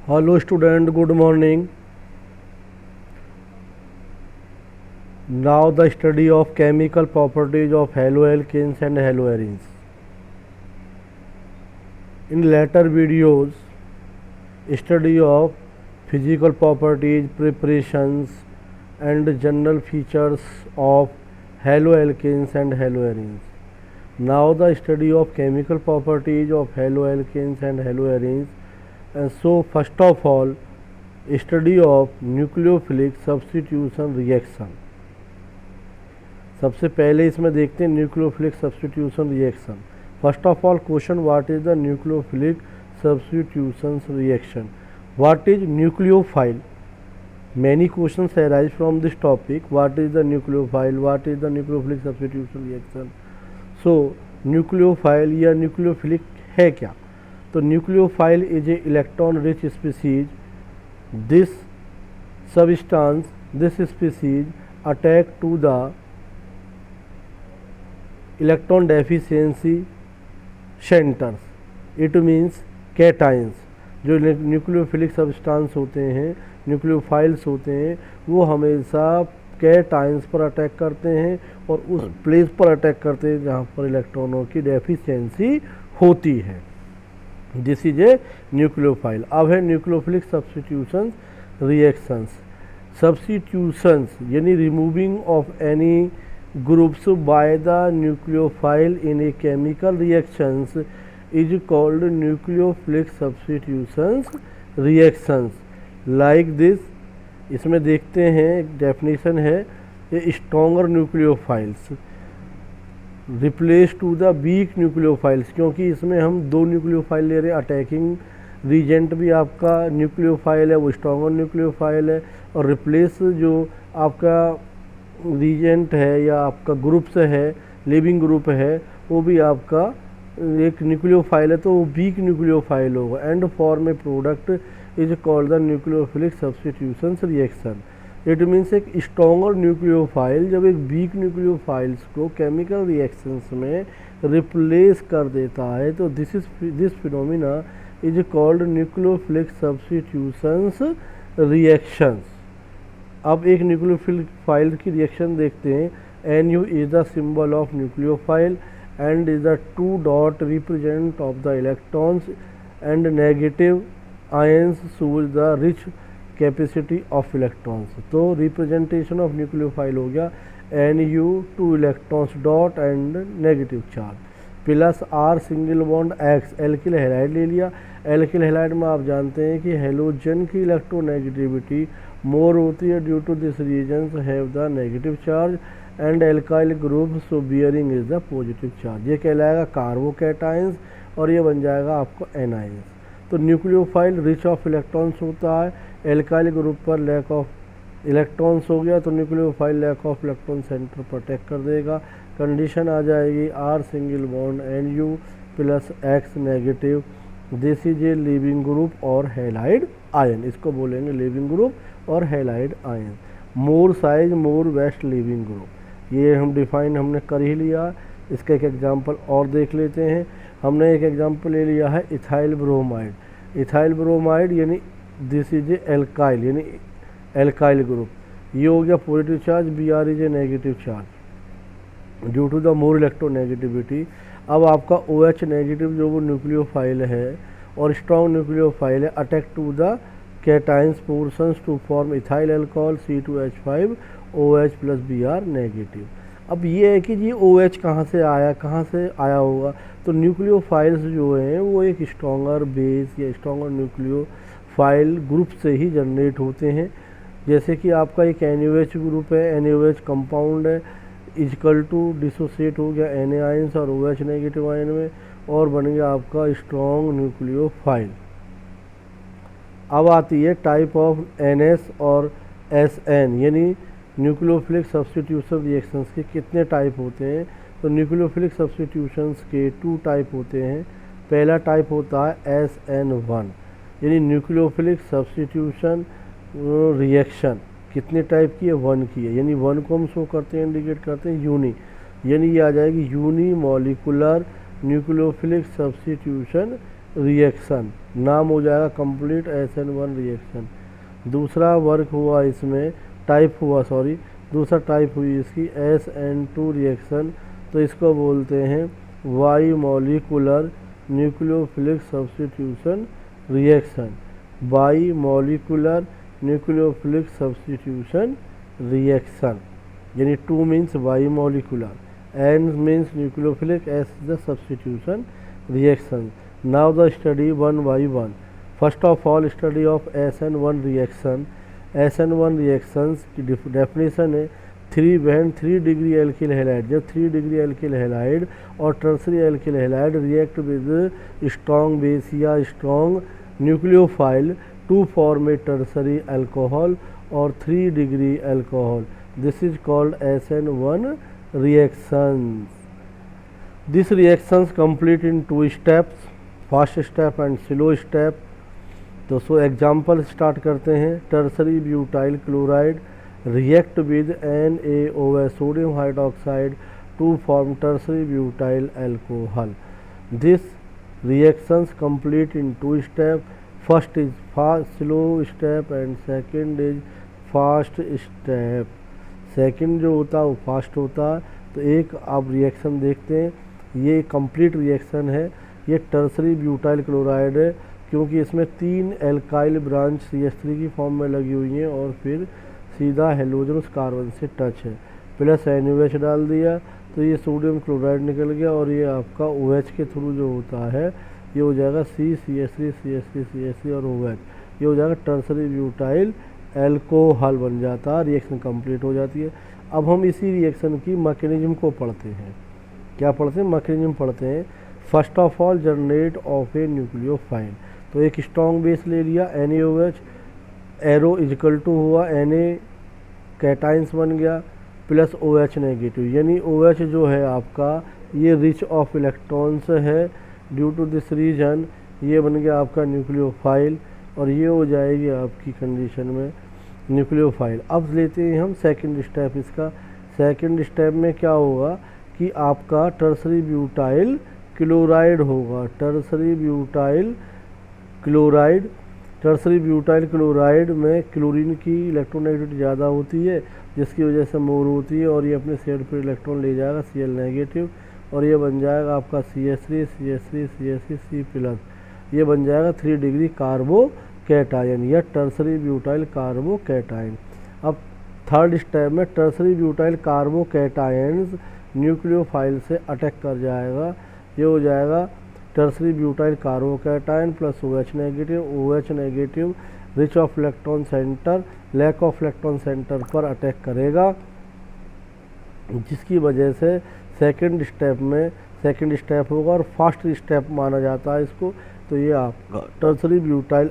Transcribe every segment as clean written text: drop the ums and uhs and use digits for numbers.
Hello student, good morning. Now the study of chemical properties of haloalkanes and haloarenes. In later videos, study of physical properties, preparations and general features of haloalkanes and haloarenes. Now the study of chemical properties of haloalkanes and haloarenes. And so first of all, study of nucleophilic substitution reaction. सबसे पहले इसमें देखते हैं nucleophilic substitution reaction. First of all question, what is the nucleophilic substitution reaction? What is nucleophile? Many questions arise from this topic. What is the nucleophile? What is the nucleophilic substitution reaction? So nucleophile या nucleophilic है क्या? तो nucleophile is a electron rich species. This substance, this species attack to the electron deficiency centers. It means cations. जो nucleophilic substance होते हैं, nucleophiles होते हैं, वो हमेशा कैटाइंस पर अटैक करते हैं और उस प्लेस पर अटैक करते हैं जहाँ पर इलेक्ट्रॉनों की डेफिशिएंसी होती है. This is a nucleophile. अब है न्यूक्लियोफिलिक सब्स्टिट्यूशन रिएक्शंस. सब्स्टिट्यूशंस यानी removing of any groups by the nucleophile in a chemical reactions is called nucleophilic substitutions reactions. Like this, इसमें देखते हैं एक डेफिनेशन है, ये stronger nucleophiles replace to the weak nucleophiles, क्योंकि इसमें हम दो न्यूक्लियोफाइल ले रहे हैं. अटैकिंग रीजेंट भी आपका न्यूक्लियोफाइल है, वो स्ट्रॉन्गर न्यूक्लियोफाइल है, और रिप्लेस जो आपका रीजेंट है या आपका ग्रुप से है, लिविंग ग्रुप है, वो भी आपका एक न्यूक्लियोफाइल है, तो वो वीक न्यूक्लियोफाइल होगा. And form A product is called the nucleophilic substitution reaction. It means एक स्ट्रॉन्गर न्यूक्लियोफाइल जब एक वीक न्यूक्लियोफाइल्स को केमिकल रिएक्शंस में रिप्लेस कर देता है, तो this phenomena is called nucleophilic substitutions reactions. अब एक न्यूक्लियोफिलिक फाइल की रिएक्शन देखते हैं. NU is the symbol of nucleophile and is the two dot represent of the electrons and negative ions shows the rich capacity of electrons. तो representation of nucleophile हो गया NU, 2 electrons dot and negative charge, plus R single bond X alkyl halide ले लिया. Alkyl halide में आप जानते हैं कि हेलोजन की इलेक्ट्रोनेगेटिविटी मोर होती है due to this reasons have the negative charge and alkyl group so bearing is the positive charge. ये कहलाएगा कार्बोकैटाइंस और ये बन जाएगा आपको एनाइंस. तो न्यूक्लियोफाइल रिच ऑफ इलेक्ट्रॉन्स होता है. एल्काइल ग्रुप पर लैक ऑफ इलेक्ट्रॉन्स हो गया तो nucleophile lack of electron centre पर अटैक कर देगा. कंडीशन आ जाएगी R single bond NU plus X negative. This is a leaving group और हैलाइड आयन. इसको बोलेंगे लिविंग ग्रुप और halide ion. More size more best leaving group, ये हम डिफाइन हमने कर ही लिया. इसका एक एग्जांपल और देख लेते हैं. हमने एक एग्जांपल ले लिया है इथाइल ब्रोमाइड. इथाइल ब्रोमाइड यानी दिस इज ए एल्काइल यानी एल्काइल ग्रुप. ये हो गया positive charge, Br is a negative charge due to the more electronegativity. अब आपका OH नेगेटिव जो वो न्यूक्लियोफाइल है और स्ट्रॉन्ग न्यूक्लियोफाइल है, attack to the cations portions to form ethyl alcohol C2H5 OH plus Br negative. अब ये है कि जी OH कहाँ से आया होगा. तो न्यूक्लियोफाइल्स जो हैं वो एक स्ट्रॉन्गर बेस या स्ट्रॉन्गर न्यूक्लियोफाइल ग्रुप से ही जनरेट होते हैं. जैसे कि आपका एक NaOH ग्रुप है, NaOH कंपाउंड है, इजकल टू डिसोसिएट हो गया Na आयंस और OH नेगेटिव आयन में और बन गया आपका स्ट्रॉन्ग न्यूक्लियोफाइल. अब आती है टाइप ऑफ NS और SN यानी न्यूक्लियोफिलिक सब्स्टिट्यूशन रिएक्शंस के कितने टाइप होते हैं. तो न्यूक्लियोफिलिक सब्स्टिट्यूशंस के 2 टाइप होते हैं. पहला टाइप होता है SN1 यानी न्यूक्लियोफिलिक सब्स्टिट्यूशन रिएक्शन. कितने टाइप की है? 1 की है. यानी 1 को हम शो करते हैं, इंडिकेट करते हैं यूनी, यानी ये आ जाएगी unimolecular nucleophilic substitution reaction, नाम हो जाएगा कंप्लीट SN1 रिएक्शन। दूसरा वर्क हुआ इसमें, दूसरा टाइप हुई इसकी SN2 रिएक्शन, तो इसको बोलते हैं by molecular nucleophilic substitution reaction. By molecular nucleophilic substitution reaction, यानी 2 means by molecular, N means nucleophilic, S the substitution reaction. Now the study one by one. First of all, study of SN1 reaction. SN1 reactions की definition है 3 degree alkyl halide, जब 3 degree alkyl halide और tertiary alkyl halide react with strong base या strong nucleophile to form a tertiary alcohol और 3 degree alcohol, this is called SN1 reactions. These reactions complete in 2 steps, fast step and slow step. तो so example start करते हैं। Tertiary butyl chloride react with NaOH sodium hydroxide to form tertiary butyl alcohol. This reactions complete in 2 steps. First is slow step and second is fast step. Second जो होता है वो fast होता है। तो एक आप रिएक्शन देखते हैं, ये कंप्लीट रिएक्शन है, ये टर्सरी ब्यूटाइल क्लोराइड है, क्योंकि इसमें 3 एल्काइल ब्रांच CH3 की फॉर्म में लगी हुई हैं और फिर सीधा हेलोजन उस कार्बन से टच है, प्लस NaOH डाल दिया तो ये सोडियम क्लोराइड निकल गया और ये आपका OH के थ्रू जो होता है ये हो जाएगा CH3 और OH, ये हो जाएगा टर्सरी ब्यूटाइल एल्कोहल बन जाता है, रिएक्शन कंप्लीट हो जाती है। अब हम इसी रिएक्शन की मैकेनिज्म को पढ़ते हैं। क्या पढ़ते हैं? मैकेनिज्म पढ़ते हैं। First of all generate of a nucleophile, तो एक स्ट्रॉन्ग बेस ले लिया NaOH, एरो इजकल टू हुआ Na कैटाइंस बन गया प्लस OH नेगेटिव, यानी OH जो है आपका ये रिच ऑफ इलेक्ट्रॉन्स है, ड्यू टू दिस रीजन ये बन गया आपका न्यूक्लियोफाइल और ये हो जाएगी आपकी कंडीशन में न्यूक्लियोफाइल। अब लेते हैं हम सेकंड स्टेप इसका। सेकंड स्टेप में क्या होगा कि आपका टर्सरी ब्यूटाइल क्लोराइड होगा, टर्सरी ब्यूटाइल क्लोराइड में क्लोरीन की इलेक्ट्रोनेगेटिविटी ज़्यादा होती है, जिसकी वजह से मोर होती है और ये अपने साइड पर इलेक्ट्रॉन ले जाएगा Cl नेगेटिव और ये बन जाएगा आपका C+, ये बन जाएगा 3 डिग्री कार्बो कैटायन या टर्सरी ब्यूटाइल कार्बो कैटायन। अब थर्ड स्टेप में tertiary butyl carbocations nucleophile से अटैक कर जाएगा, ये हो जाएगा tertiary butyl carbocation plus OH negative rich of electron centre lack of electron centre पर अटैक करेगा, जिसकी वजह से सेकंड स्टेप होगा और फर्स्ट स्टेप माना जाता है इसको। तो ये आपका टर्सरी ब्यूटाइल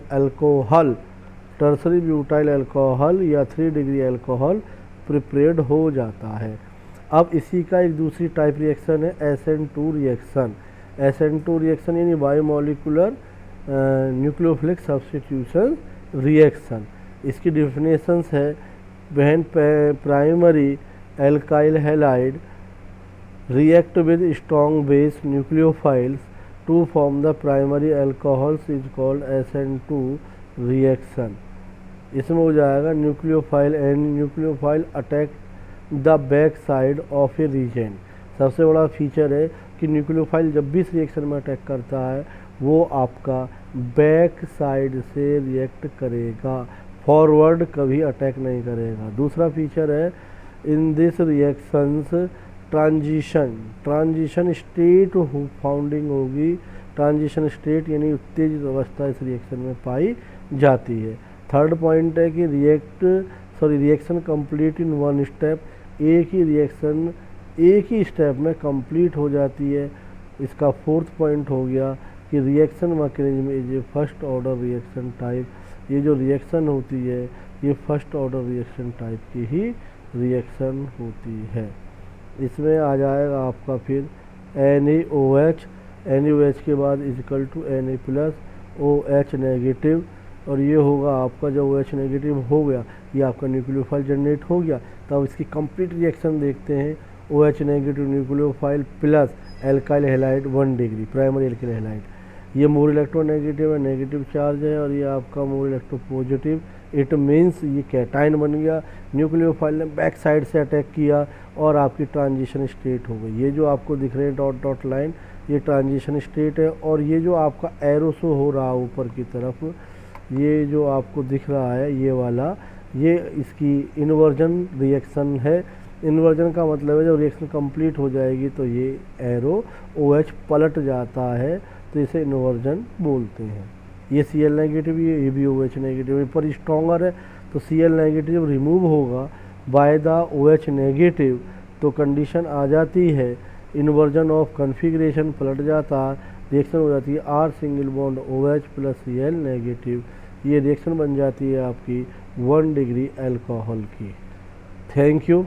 अल्कोहल या 3 डिग्री अल्कोहल प्रिपेयर्ड हो जाता है। अब इसी का एक दूसरी टाइप रिएक्शन है SN2 रिएक्शन यानी बायोमोलिकुलर न्यूक्लियोफिलिक सब्स्टिट्यूशन रिएक्शन। इसकी डिफिनेशंस है when primary alkyl halide react with strong base nucleophiles to form the primary alcohols is called SN2 reaction। इसमें हो जाएगा nucleophile attack the back side of a region. सबसे बड़ा feature है कि nucleophile जब भी इस रिएक्शन में अटैक करता है वो आपका बैक साइड से रिएक्ट करेगा, फॉरवर्ड कभी अटैक नहीं करेगा। दूसरा फीचर है in this reactions transition state founding होगी, ट्रांजिशन स्टेट यानी उत्तेजित अवस्था इस रिएक्शन में पाई जाती है। थर्ड पॉइंट है कि रिएक्शन कंप्लीट इन 1 स्टेप, एक ही रिएक्शन एक ही स्टेप में कंप्लीट हो जाती है। इसका फोर्थ पॉइंट हो गया कि reaction mechanism is a first order reaction type. ये जो रिएक्शन होती है ये फर्स्ट ऑर्डर रिएक्शन टाइप की ही रिएक्शन होती है। इसमें आ जाएगा आपका फिर NaOH के बाद is equal to Na+ OH negative, और ये होगा आपका जब OH नेगेटिव हो गया ये आपका न्यूक्लियोफाइल जनरेट हो गया। तब इसकी कंप्लीट रिएक्शन देखते हैं। OH negative nucleophile plus alkyl halide 1 degree primary alkyl halide, ये मोर इलेक्ट्रोनेगेटिव है, नेगेटिव चार्ज है, और ये आपका मोर इलेक्ट्रो पॉजिटिव। इट मीन्स ये कैटाइन बन गया, न्यूक्लियोफाइल ने बैक साइड से अटैक किया और आपकी ट्रांजिशन स्टेट हो गई। ये जो आपको दिख रहे हैं डॉट डॉट लाइन, ये ट्रांजिशन स्टेट है। और ये जो आपका एरो शो हो रहा है ऊपर की तरफ, ये जो आपको दिख रहा है ये वाला, ये इसकी इन्वर्जन रिएक्शन है। इन्वर्जन का मतलब है जब रिएक्शन कंप्लीट हो जाएगी तो ये एरो OH पलट जाता है, तो इसे इन्वर्जन बोलते हैं। ये Cl नेगेटिव, ये भी OH नेगेटिव, पर स्ट्रॉन्गर है तो Cl नेगेटिव रिमूव होगा बाय द OH नेगेटिव, तो कंडीशन आ जाती है इन्वर्जन ऑफ कन्फिग्रेशन, पलट जाता, रिएक्शन हो जाती है R single bond OH plus Cl negative. ये रिएक्शन बन जाती है आपकी 1 डिग्री अल्कोहल की। Thank you.